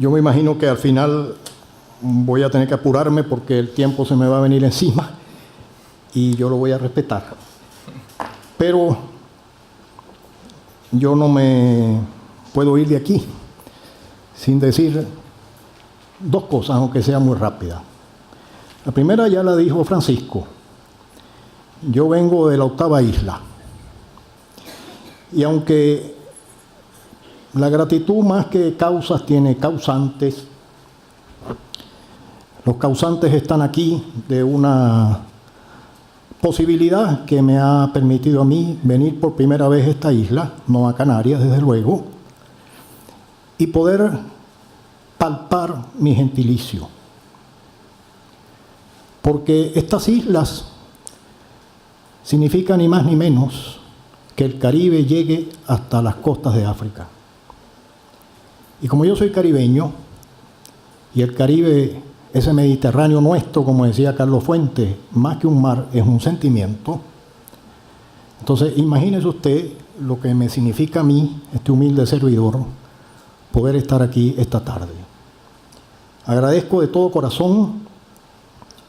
Yo me imagino que al final voy a tener que apurarme porque el tiempo se me va a venir encima y yo lo voy a respetar. Pero yo no me puedo ir de aquí sin decir dos cosas, aunque sea muy rápida. La primera ya la dijo Francisco. Yo vengo de la 8ª isla. Y aunque la gratitud más que causas tiene causantes, los causantes están aquí de una posibilidad que me ha permitido a mí venir por primera vez a esta isla, no a Canarias desde luego, y poder palpar mi gentilicio. Porque estas islas significan ni más ni menos que el Caribe llegue hasta las costas de África. Y como yo soy caribeño, y el Caribe, ese Mediterráneo nuestro, como decía Carlos Fuentes, más que un mar, es un sentimiento. Entonces, imagínese usted lo que me significa a mí, este humilde servidor, poder estar aquí esta tarde. Agradezco de todo corazón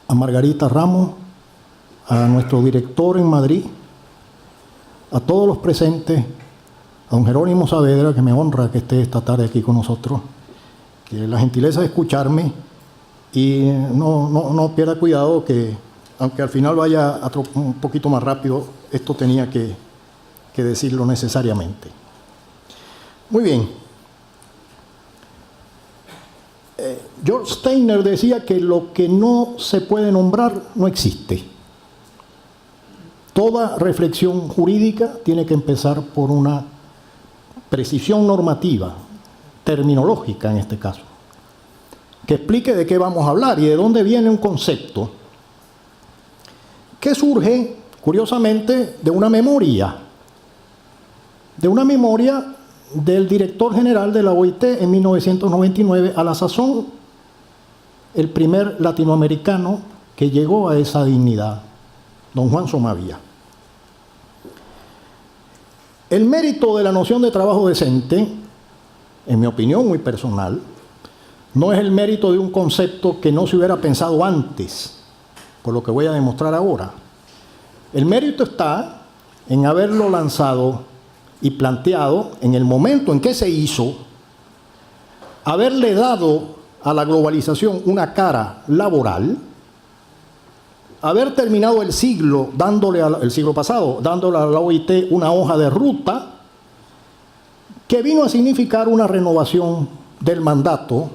a Margarita Ramos, a nuestro director en Madrid, a todos los presentes, a don Jerónimo Saavedra, que me honra que esté esta tarde aquí con nosotros, que la gentileza de escucharme y no pierda cuidado que, aunque al final vaya un poquito más rápido, esto tenía que decirlo necesariamente. Muy bien. George Steiner decía que lo que no se puede nombrar no existe. Toda reflexión jurídica tiene que empezar por una precisión normativa, terminológica en este caso, que explique de qué vamos a hablar y de dónde viene un concepto que surge, curiosamente, de una memoria del director general de la OIT en 1999, a la sazón el primer latinoamericano que llegó a esa dignidad, don Juan Somavía. El mérito de la noción de trabajo decente, en mi opinión muy personal, no es el mérito de un concepto que no se hubiera pensado antes, por lo que voy a demostrar ahora. El mérito está en haberlo lanzado y planteado en el momento en que se hizo, haberle dado a la globalización una cara laboral, haber terminado el siglo pasado, dándole a la OIT una hoja de ruta que vino a significar una renovación del mandato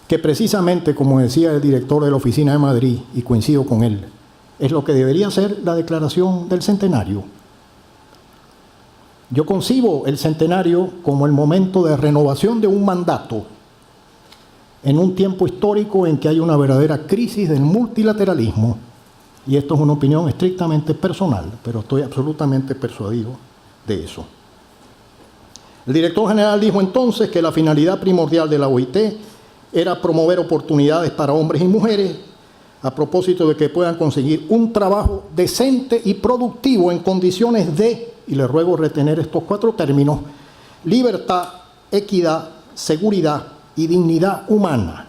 que precisamente, como decía el director de la Oficina de Madrid, y coincido con él, es lo que debería ser la declaración del centenario. Yo concibo el centenario como el momento de renovación de un mandato en un tiempo histórico en que hay una verdadera crisis del multilateralismo, y esto es una opinión estrictamente personal, pero estoy absolutamente persuadido de eso. El director general dijo entonces que la finalidad primordial de la OIT era promover oportunidades para hombres y mujeres a propósito de que puedan conseguir un trabajo decente y productivo en condiciones de, y le ruego retener estos 4 términos, libertad, equidad, seguridad y dignidad humana.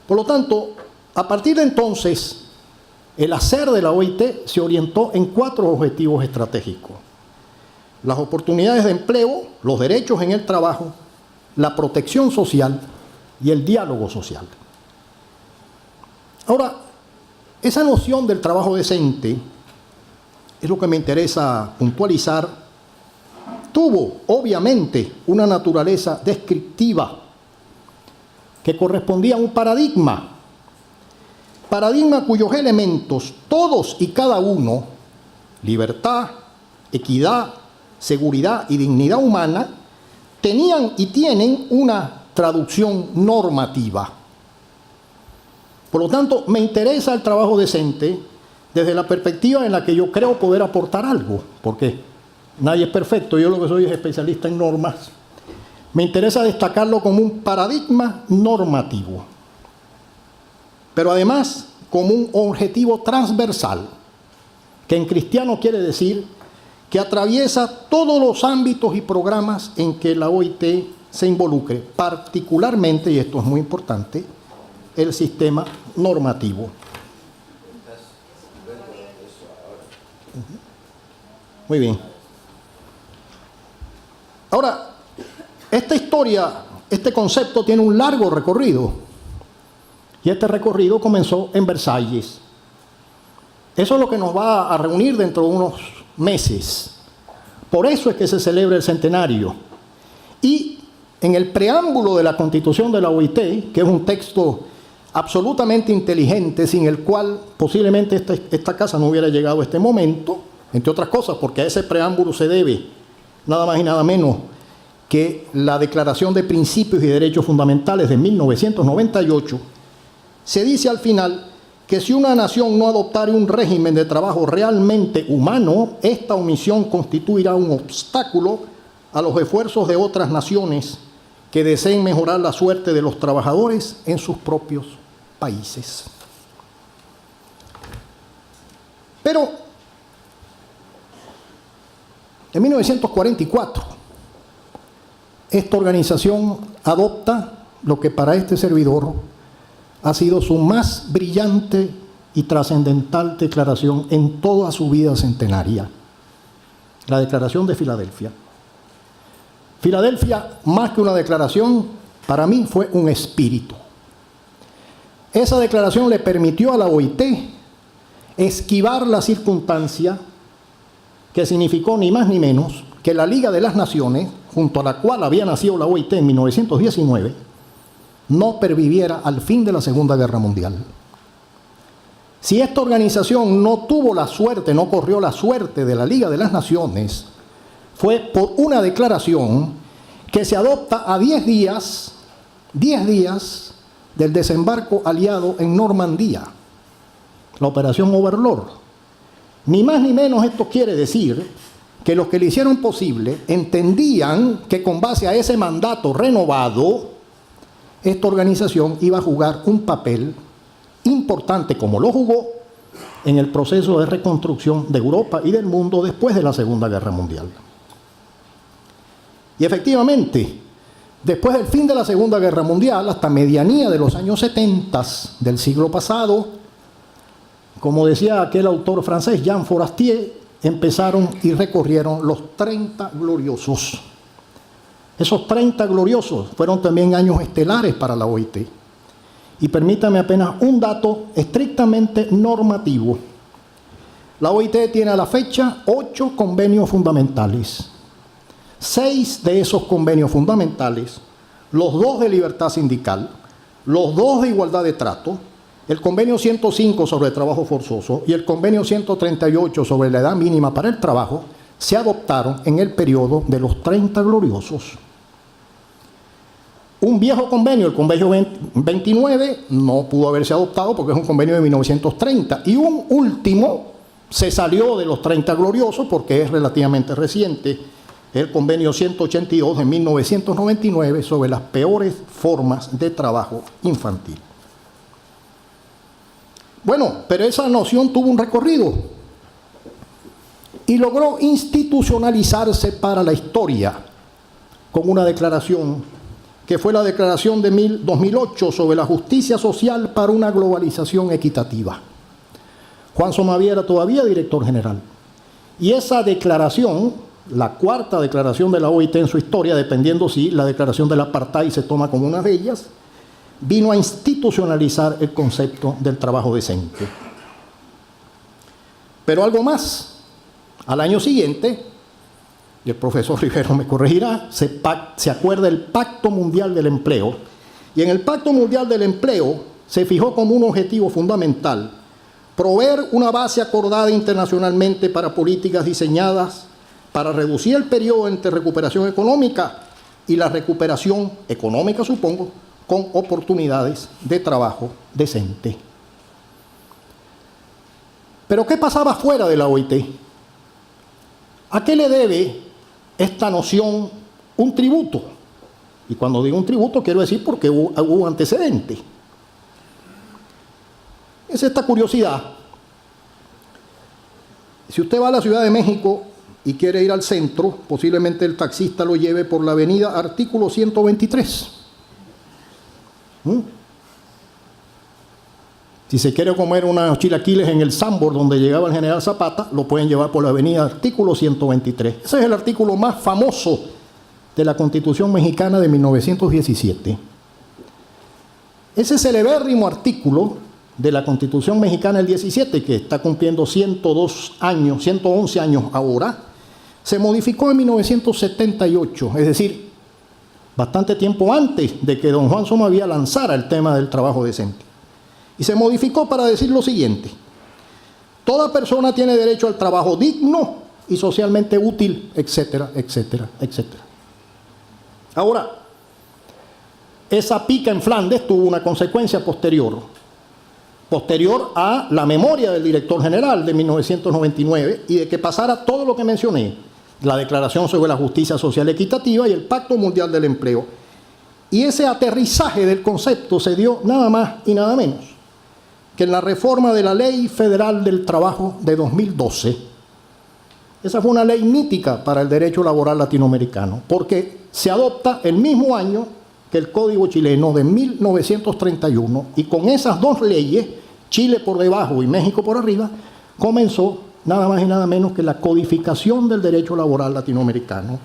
Por lo tanto, a partir de entonces, el hacer de la OIT se orientó en 4 objetivos estratégicos: las oportunidades de empleo, los derechos en el trabajo, la protección social y el diálogo social. Ahora, esa noción del trabajo decente es lo que me interesa puntualizar. Tuvo, obviamente, una naturaleza descriptiva que correspondía a un paradigma cuyos elementos, todos y cada uno, libertad, equidad, seguridad y dignidad humana, tenían y tienen una traducción normativa. Por lo tanto, me interesa el trabajo decente desde la perspectiva en la que yo creo poder aportar algo, porque nadie es perfecto, yo lo que soy es especialista en normas. Me interesa destacarlo como un paradigma normativo, pero además como un objetivo transversal, que en cristiano quiere decir que atraviesa todos los ámbitos y programas en que la OIT se involucre, particularmente, y esto es muy importante, el sistema normativo. Muy bien. Ahora, esta historia, este concepto tiene un largo recorrido. Y este recorrido comenzó en Versalles. Eso es lo que nos va a reunir dentro de unos meses. Por eso es que se celebra el centenario. Y en el preámbulo de la Constitución de la OIT, que es un texto absolutamente inteligente, sin el cual posiblemente esta casa no hubiera llegado a este momento, entre otras cosas, porque a ese preámbulo se debe nada más y nada menos que la Declaración de Principios y Derechos Fundamentales de 1998, se dice al final que si una nación no adoptare un régimen de trabajo realmente humano, esta omisión constituirá un obstáculo a los esfuerzos de otras naciones que deseen mejorar la suerte de los trabajadores en sus propios países. Pero en 1944, esta organización adopta lo que para este servidor ha sido su más brillante y trascendental declaración en toda su vida centenaria, la Declaración de Filadelfia. Filadelfia, más que una declaración, para mí fue un espíritu. Esa declaración le permitió a la OIT esquivar la circunstancia que significó ni más ni menos que la Liga de las Naciones, junto a la cual había nacido la OIT en 1919, no perviviera al fin de la Segunda Guerra Mundial. Si esta organización no tuvo la suerte, no corrió la suerte de la Liga de las Naciones, fue por una declaración que se adopta a 10 días del desembarco aliado en Normandía, la Operación Overlord. Ni más ni menos esto quiere decir que los que le hicieron posible entendían que con base a ese mandato renovado, esta organización iba a jugar un papel importante, como lo jugó, en el proceso de reconstrucción de Europa y del mundo después de la Segunda Guerra Mundial. Y efectivamente, después del fin de la Segunda Guerra Mundial, hasta medianía de los años 70 del siglo pasado, como decía aquel autor francés, Jean Forastier, empezaron y recorrieron los 30 gloriosos. Esos 30 gloriosos fueron también años estelares para la OIT. Y permítame apenas un dato estrictamente normativo. La OIT tiene a la fecha 8 convenios fundamentales. 6 de esos convenios fundamentales, los 2 de libertad sindical, los 2 de igualdad de trato, el convenio 105 sobre el trabajo forzoso y el convenio 138 sobre la edad mínima para el trabajo, se adoptaron en el periodo de los 30 gloriosos. Un viejo convenio, el convenio 29, no pudo haberse adoptado porque es un convenio de 1930. Y un último se salió de los 30 gloriosos porque es relativamente reciente, el convenio 182 de 1999 sobre las peores formas de trabajo infantil. Bueno, pero esa noción tuvo un recorrido y logró institucionalizarse para la historia con una declaración que fue la declaración de 2008 sobre la justicia social para una globalización equitativa. Juan Somaví era todavía director general. Y esa declaración, la cuarta declaración de la OIT en su historia, dependiendo si la declaración del apartheid se toma como una de ellas, vino a institucionalizar el concepto del trabajo decente. Pero algo más, al año siguiente, y el profesor Rivero me corregirá, se acuerda el Pacto Mundial del Empleo, y en el Pacto Mundial del Empleo se fijó como un objetivo fundamental proveer una base acordada internacionalmente para políticas diseñadas para reducir el periodo entre recuperación económica y la recuperación económica, supongo, con oportunidades de trabajo decente. Pero ¿qué pasaba fuera de la OIT? ¿A qué le debe esta noción un tributo? Y cuando digo un tributo quiero decir porque hubo antecedente. Es esta curiosidad. Si usted va a la Ciudad de México y quiere ir al centro, posiblemente el taxista lo lleve por la avenida Artículo 123. Si se quiere comer unos chilaquiles en el Sambor, donde llegaba el general Zapata, lo pueden llevar por la avenida Artículo 123. Ese es el artículo más famoso de la Constitución mexicana de 1917. Ese celebérrimo artículo de la Constitución mexicana del 17, que está cumpliendo 111 años ahora, se modificó en 1978, es decir, bastante tiempo antes de que don Juan Somavía lanzara el tema del trabajo decente. Y se modificó para decir lo siguiente: toda persona tiene derecho al trabajo digno y socialmente útil, etcétera, etcétera, etcétera. Ahora, esa pica en Flandes tuvo una consecuencia posterior a la memoria del director general de 1999 y de que pasara todo lo que mencioné, la Declaración sobre la Justicia Social Equitativa y el Pacto Mundial del Empleo. Y ese aterrizaje del concepto se dio nada más y nada menos que en la reforma de la Ley Federal del Trabajo de 2012. Esa fue una ley mítica para el derecho laboral latinoamericano, porque se adopta el mismo año que el Código Chileno de 1931, y con esas dos leyes, Chile por debajo y México por arriba, comenzó nada más y nada menos que la codificación del derecho laboral latinoamericano.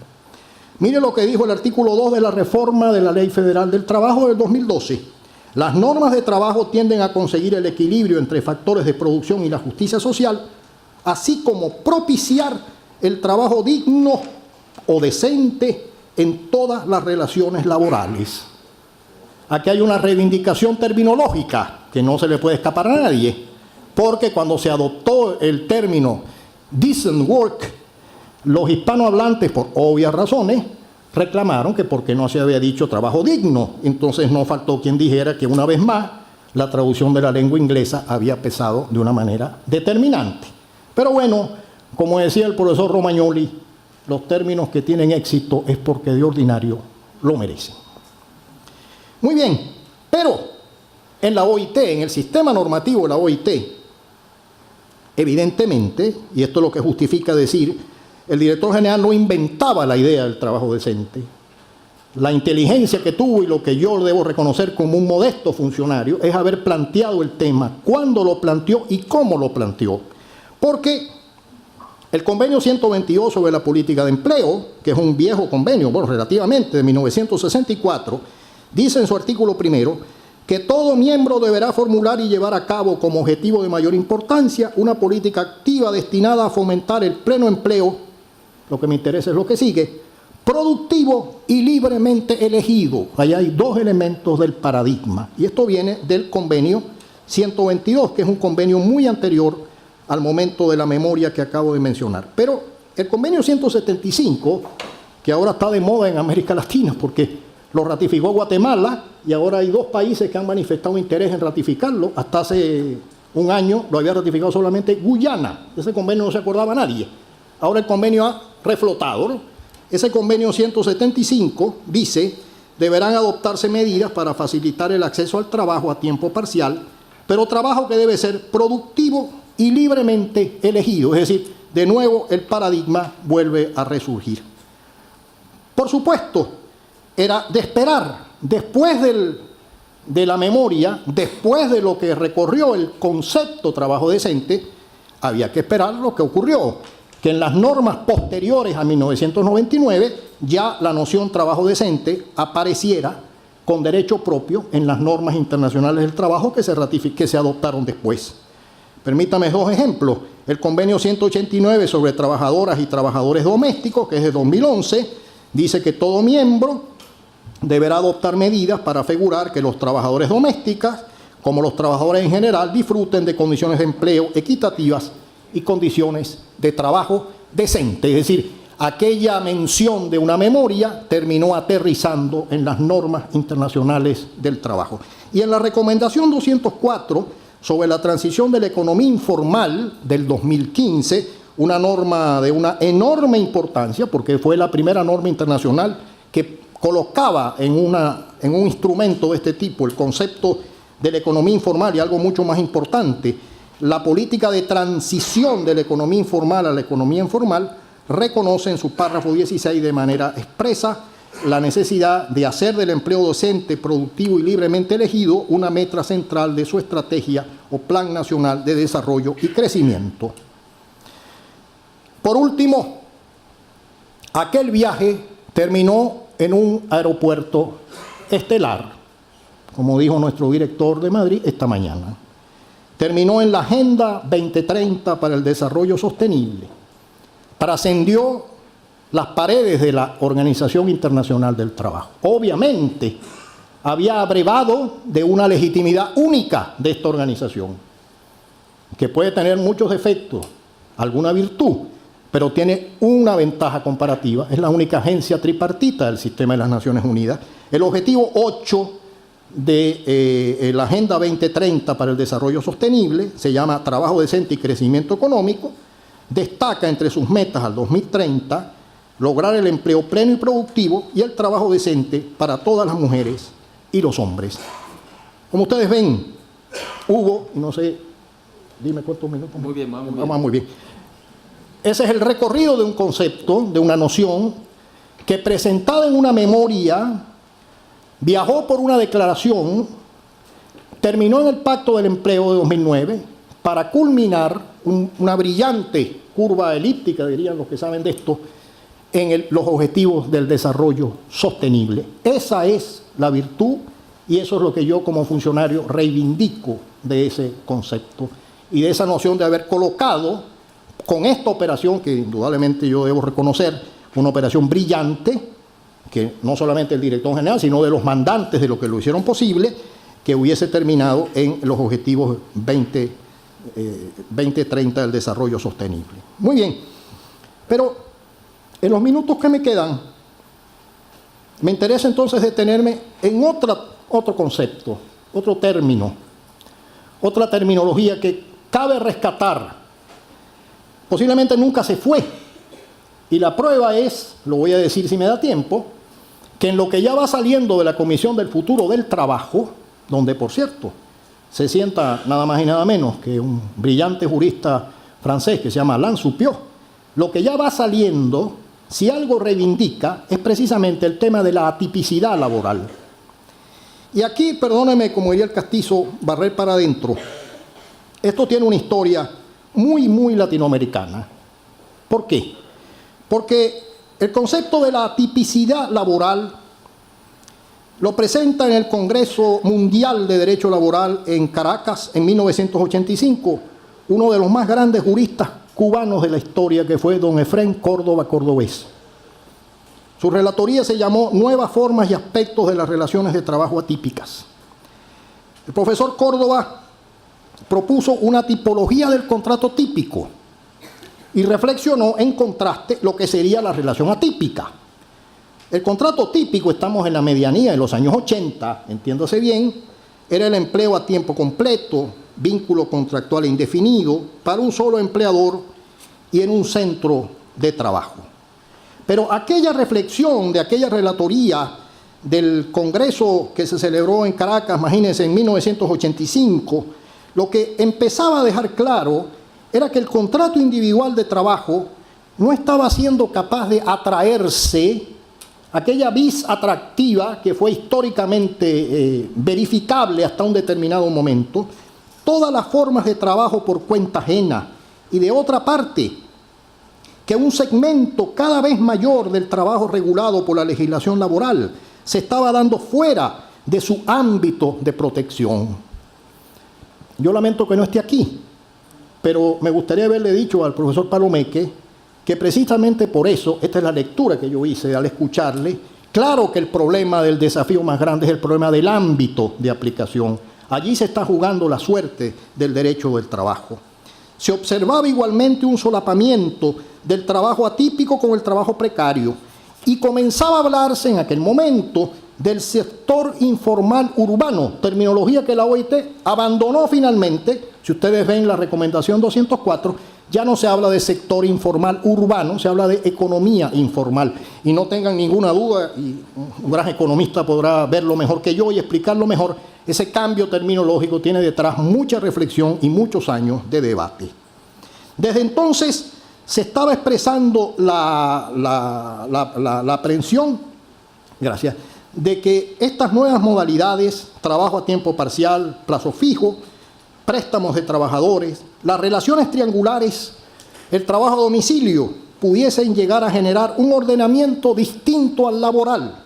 Mire lo que dijo el artículo 2 de la reforma de la Ley Federal del Trabajo del 2012. Las normas de trabajo tienden a conseguir el equilibrio entre factores de producción y la justicia social, así como propiciar el trabajo digno o decente en todas las relaciones laborales. Aquí hay una reivindicación terminológica que no se le puede escapar a nadie, porque cuando se adoptó el término decent work, los hispanohablantes, por obvias razones, reclamaron que porque no se había dicho trabajo digno. Entonces no faltó quien dijera que una vez más la traducción de la lengua inglesa había pesado de una manera determinante. Pero bueno, como decía el profesor Romagnoli, los términos que tienen éxito es porque de ordinario lo merecen. Muy bien, pero en la OIT, en el sistema normativo de la OIT, evidentemente, y esto es lo que justifica decir, el director general no inventaba la idea del trabajo decente. La inteligencia que tuvo, y lo que yo debo reconocer como un modesto funcionario, es haber planteado el tema, cuándo lo planteó y cómo lo planteó. Porque el convenio 122 sobre la política de empleo, que es un viejo convenio, bueno, relativamente de 1964, dice en su artículo primero que todo miembro deberá formular y llevar a cabo como objetivo de mayor importancia una política activa destinada a fomentar el pleno empleo. Lo que me interesa es lo que sigue: productivo y libremente elegido. Ahí hay dos elementos del paradigma. Y esto viene del convenio 122, que es un convenio muy anterior al momento de la memoria que acabo de mencionar. Pero el convenio 175, que ahora está de moda en América Latina, porque lo ratificó Guatemala, y ahora hay dos países que han manifestado interés en ratificarlo. Hasta hace un año lo había ratificado solamente Guyana. Ese convenio no se acordaba a nadie. Ahora el convenio ha reflotado, ¿no? Ese convenio 175 dice: deberán adoptarse medidas para facilitar el acceso al trabajo a tiempo parcial, pero trabajo que debe ser productivo y libremente elegido. Es decir, de nuevo el paradigma vuelve a resurgir. Por supuesto, era de esperar, después de la memoria, después de lo que recorrió el concepto trabajo decente, había que esperar lo que ocurrió, que en las normas posteriores a 1999 ya la noción trabajo decente apareciera con derecho propio en las normas internacionales del trabajo que se adoptaron después. Permítame dos ejemplos. El convenio 189 sobre trabajadoras y trabajadores domésticos, que es de 2011, dice que todo miembro deberá adoptar medidas para asegurar que los trabajadores domésticos, como los trabajadores en general, disfruten de condiciones de empleo equitativas y condiciones de trabajo decente. Es decir, aquella mención de una memoria terminó aterrizando en las normas internacionales del trabajo. Y en la recomendación 204 sobre la transición de la economía informal del 2015, una norma de una enorme importancia, porque fue la primera norma internacional que colocaba en un instrumento de este tipo el concepto de la economía informal, y algo mucho más importante, la política de transición de la economía informal a la economía informal, reconoce en su párrafo 16 de manera expresa la necesidad de hacer del empleo docente, productivo y libremente elegido una meta central de su estrategia o plan nacional de desarrollo y crecimiento. Por último, aquel viaje terminó en un aeropuerto estelar, como dijo nuestro director de Madrid esta mañana. Terminó en la Agenda 2030 para el Desarrollo Sostenible. Trascendió las paredes de la Organización Internacional del Trabajo. Obviamente, había abrevado de una legitimidad única de esta organización, que puede tener muchos defectos, alguna virtud, pero tiene una ventaja comparativa. Es la única agencia tripartita del sistema de las Naciones Unidas. El objetivo 8 de la Agenda 2030 para el Desarrollo Sostenible se llama Trabajo Decente y Crecimiento Económico. Destaca entre sus metas al 2030 lograr el empleo pleno y productivo y el trabajo decente para todas las mujeres y los hombres. Como ustedes ven, Hugo, no sé, dime cuántos minutos. Muy bien, vamos muy bien. Vamos muy bien. Ese es el recorrido de un concepto, de una noción, que presentada en una memoria, viajó por una declaración, terminó en el Pacto del Empleo de 2009, para culminar una brillante curva elíptica, dirían los que saben de esto, en los objetivos del desarrollo sostenible. Esa es la virtud y eso es lo que yo como funcionario reivindico de ese concepto y de esa noción de haber colocado con esta operación, que indudablemente yo debo reconocer, una operación brillante, que no solamente el director general, sino de los mandantes de lo que lo hicieron posible, que hubiese terminado en los objetivos 2030 del desarrollo sostenible. Muy bien, pero en los minutos que me quedan, me interesa entonces detenerme en otro concepto, otro término, otra terminología que cabe rescatar. Posiblemente nunca se fue. Y la prueba es, lo voy a decir si me da tiempo, que en lo que ya va saliendo de la Comisión del Futuro del Trabajo, donde por cierto se sienta nada más y nada menos que un brillante jurista francés que se llama Alain Supiot, lo que ya va saliendo, si algo reivindica, es precisamente el tema de la atipicidad laboral. Y aquí, perdóneme, como diría el castizo, barrer para adentro. Esto tiene una historia muy latinoamericana. ¿Por qué? Porque el concepto de la tipicidad laboral lo presenta en el Congreso Mundial de Derecho Laboral en Caracas en 1985, uno de los más grandes juristas cubanos de la historia, que fue don Efrén Córdoba Cordobés. Su relatoría se llamó Nuevas formas y aspectos de las relaciones de trabajo atípicas. El profesor Córdoba propuso una tipología del contrato típico y reflexionó en contraste lo que sería la relación atípica. El contrato típico, estamos en la medianía de los años 80, entiéndase bien, era el empleo a tiempo completo, vínculo contractual indefinido, para un solo empleador y en un centro de trabajo. Pero aquella reflexión de aquella relatoría del Congreso que se celebró en Caracas, imagínense, en 1985, lo que empezaba a dejar claro era que el contrato individual de trabajo no estaba siendo capaz de atraerse, aquella vis atractiva que fue históricamente verificable hasta un determinado momento, todas las formas de trabajo por cuenta ajena, y de otra parte, que un segmento cada vez mayor del trabajo regulado por la legislación laboral se estaba dando fuera de su ámbito de protección. Yo lamento que no esté aquí, pero me gustaría haberle dicho al profesor Palomeque que precisamente por eso, esta es la lectura que yo hice al escucharle, claro que el problema del desafío más grande es el problema del ámbito de aplicación. Allí se está jugando la suerte del derecho del trabajo. Se observaba igualmente un solapamiento del trabajo atípico con el trabajo precario y comenzaba a hablarse en aquel momento del sector informal urbano, terminología que la OIT abandonó finalmente. Si ustedes ven la recomendación 204, ya no se habla de sector informal urbano, se habla de economía informal. Y no tengan ninguna duda, y un gran economista podrá verlo mejor que yo y explicarlo mejor, ese cambio terminológico tiene detrás mucha reflexión y muchos años de debate. Desde entonces se estaba expresando la aprehensión, gracias, de que estas nuevas modalidades, trabajo a tiempo parcial, plazo fijo, préstamos de trabajadores, las relaciones triangulares, el trabajo a domicilio, pudiesen llegar a generar un ordenamiento distinto al laboral.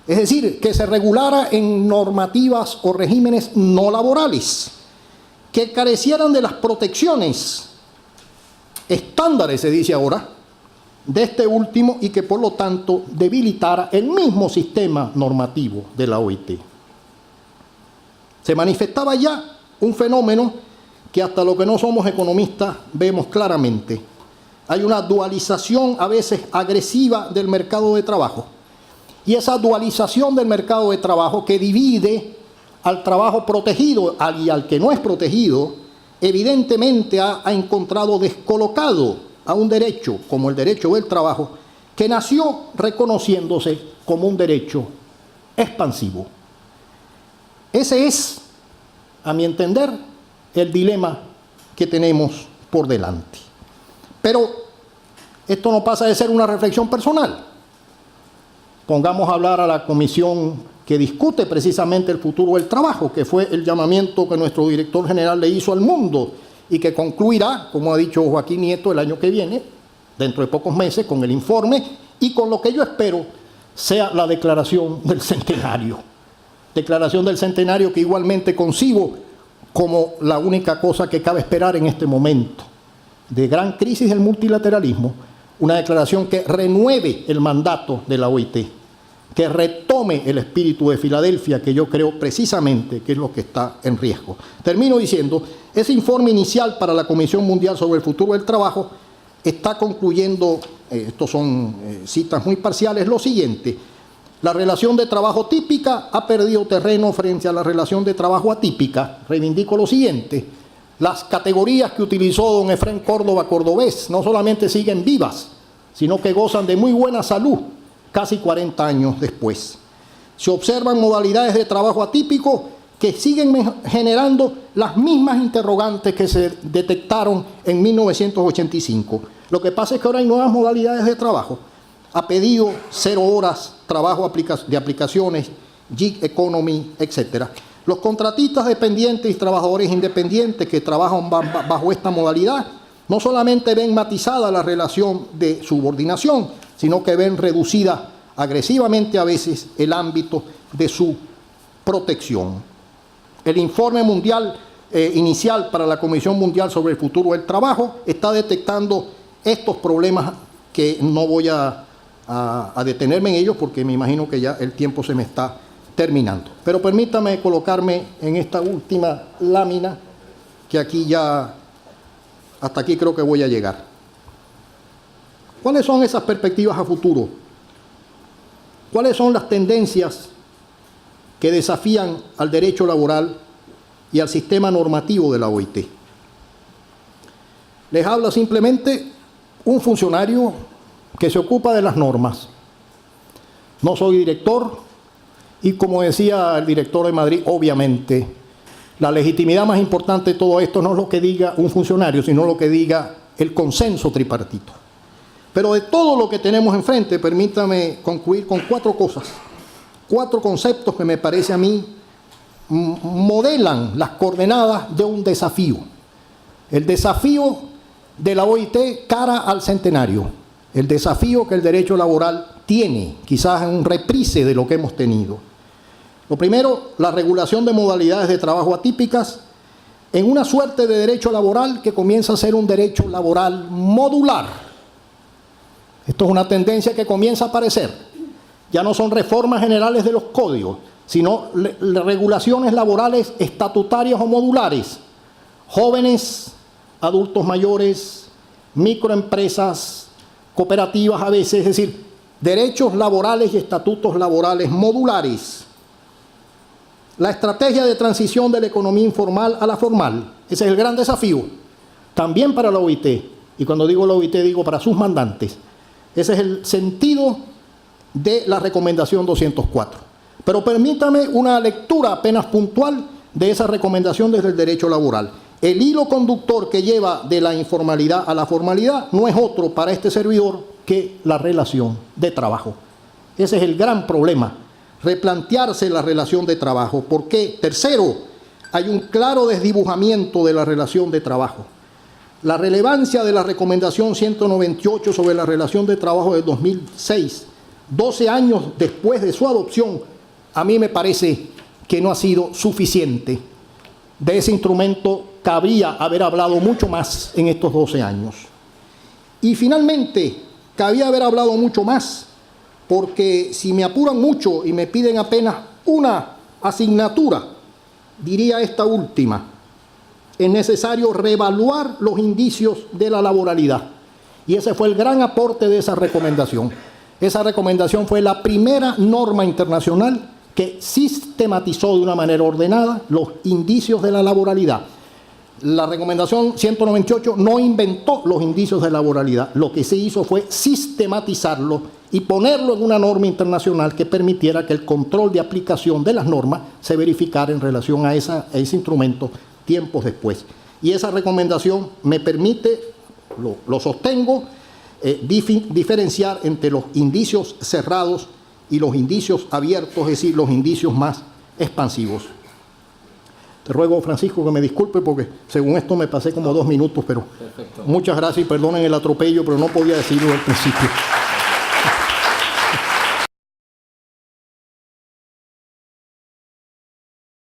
Es decir, que se regulara en normativas o regímenes no laborales, que carecieran de las protecciones estándares, se dice ahora, de este último y que por lo tanto debilitara el mismo sistema normativo de la OIT. Se manifestaba ya un fenómeno que hasta los que no somos economistas vemos claramente. Hay una dualización a veces agresiva del mercado de trabajo. Y esa dualización del mercado de trabajo que divide al trabajo protegido y al que no es protegido, evidentemente ha encontrado descolocado a un derecho como el derecho del trabajo, que nació reconociéndose como un derecho expansivo. Ese es, a mi entender, el dilema que tenemos por delante. Pero esto no pasa de ser una reflexión personal. Pongamos a hablar a la comisión que discute precisamente el futuro del trabajo, que fue el llamamiento que nuestro director general le hizo al mundo y que concluirá, como ha dicho Joaquín Nieto, el año que viene, dentro de pocos meses, con el informe y con lo que yo espero sea la declaración del centenario. Declaración del centenario que igualmente concibo como la única cosa que cabe esperar en este momento de gran crisis del multilateralismo, una declaración que renueve el mandato de la OIT, que retome el espíritu de Filadelfia, que yo creo precisamente que es lo que está en riesgo. Termino diciendo, ese informe inicial para la Comisión Mundial sobre el Futuro del Trabajo está concluyendo, estos son citas muy parciales, lo siguiente: la relación de trabajo típica ha perdido terreno frente a la relación de trabajo atípica. Reivindico lo siguiente: las categorías que utilizó don Efrén Córdoba Cordobés no solamente siguen vivas, sino que gozan de muy buena salud casi 40 años después. Se observan modalidades de trabajo atípico que siguen generando las mismas interrogantes que se detectaron en 1985. Lo que pasa es que ahora hay nuevas modalidades de trabajo. Ha pedido 0 horas, trabajo de aplicaciones, gig economy, etc. Los contratistas dependientes y trabajadores independientes que trabajan bajo esta modalidad no solamente ven matizada la relación de subordinación, sino que ven reducida agresivamente a veces el ámbito de su protección. El informe mundial inicial para la Comisión Mundial sobre el Futuro del Trabajo está detectando estos problemas que no voy a detenerme en ellos porque me imagino que ya el tiempo se me está terminando. Pero permítame colocarme en esta última lámina, que aquí ya, hasta aquí creo que voy a llegar. ¿Cuáles son esas perspectivas a futuro? ¿Cuáles son las tendencias que desafían al derecho laboral y al sistema normativo de la OIT? Les habla simplemente un funcionario que se ocupa de las normas. No soy director y, como decía el director de Madrid, obviamente la legitimidad más importante de todo esto no es lo que diga un funcionario, sino lo que diga el consenso tripartito. Pero de todo lo que tenemos enfrente, permítame concluir con 4 cosas, 4 conceptos que me parece a mí modelan las coordenadas de un desafío. El desafío de la OIT cara al centenario, el desafío que el derecho laboral tiene, quizás en un reprise de lo que hemos tenido. Lo primero, la regulación de modalidades de trabajo atípicas en una suerte de derecho laboral que comienza a ser un derecho laboral modular. Esto es una tendencia que comienza a aparecer. Ya no son reformas generales de los códigos, sino regulaciones laborales estatutarias o modulares. Jóvenes, adultos mayores, microempresas, cooperativas a veces, es decir, derechos laborales y estatutos laborales modulares. La estrategia de transición de la economía informal a la formal, ese es el gran desafío, también para la OIT, y cuando digo la OIT digo para sus mandantes. Ese es el sentido de la recomendación 204. Pero permítame una lectura apenas puntual de esa recomendación desde el derecho laboral. El hilo conductor que lleva de la informalidad a la formalidad no es otro para este servidor que la relación de trabajo. Ese es el gran problema, replantearse la relación de trabajo. ¿Por qué? Tercero, hay un claro desdibujamiento de la relación de trabajo. La relevancia de la recomendación 198 sobre la relación de trabajo del 2006, 12 años después de su adopción, a mí me parece que no ha sido suficiente. De ese instrumento cabría haber hablado mucho más en estos 12 años. Y finalmente, cabía haber hablado mucho más, porque si me apuran mucho y me piden apenas una asignatura, diría esta última: es necesario reevaluar los indicios de la laboralidad. Y ese fue el gran aporte de esa recomendación. Esa recomendación fue la primera norma internacional que sistematizó de una manera ordenada los indicios de la laboralidad. La recomendación 198 no inventó los indicios de laboralidad, lo que se hizo fue sistematizarlo y ponerlo en una norma internacional que permitiera que el control de aplicación de las normas se verificara en relación a ese instrumento tiempos después. Y esa recomendación me permite, lo sostengo, diferenciar entre los indicios cerrados y los indicios abiertos, es decir, los indicios más expansivos. Te ruego, Francisco, que me disculpe porque según esto me pasé como 2 minutos, pero perfecto. Muchas gracias y perdonen el atropello, pero no podía decirlo al principio.